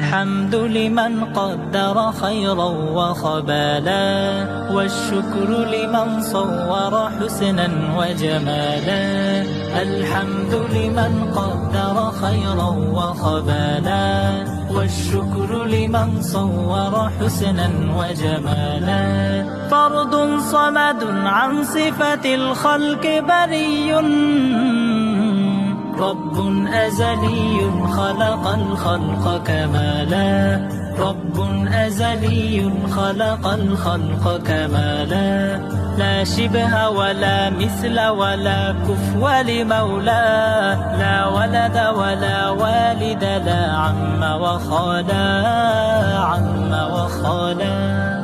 الحمد لمن قدر خيرا وخبالا، والشكر لمن صور حسنا وجمالا. الحمد لمن قدر خيرا وخبالا، والشكر لمن صور حسنا وجمالا. فرد صمد عن صفة الخلق بري، رب أزلي خلق الخلق كمالا. رب أزلي خلق الخلق كمالا. لا شبه ولا مثل ولا كفو لمولى، لا ولد ولا والد، لا عم وخالا، عم وخالا.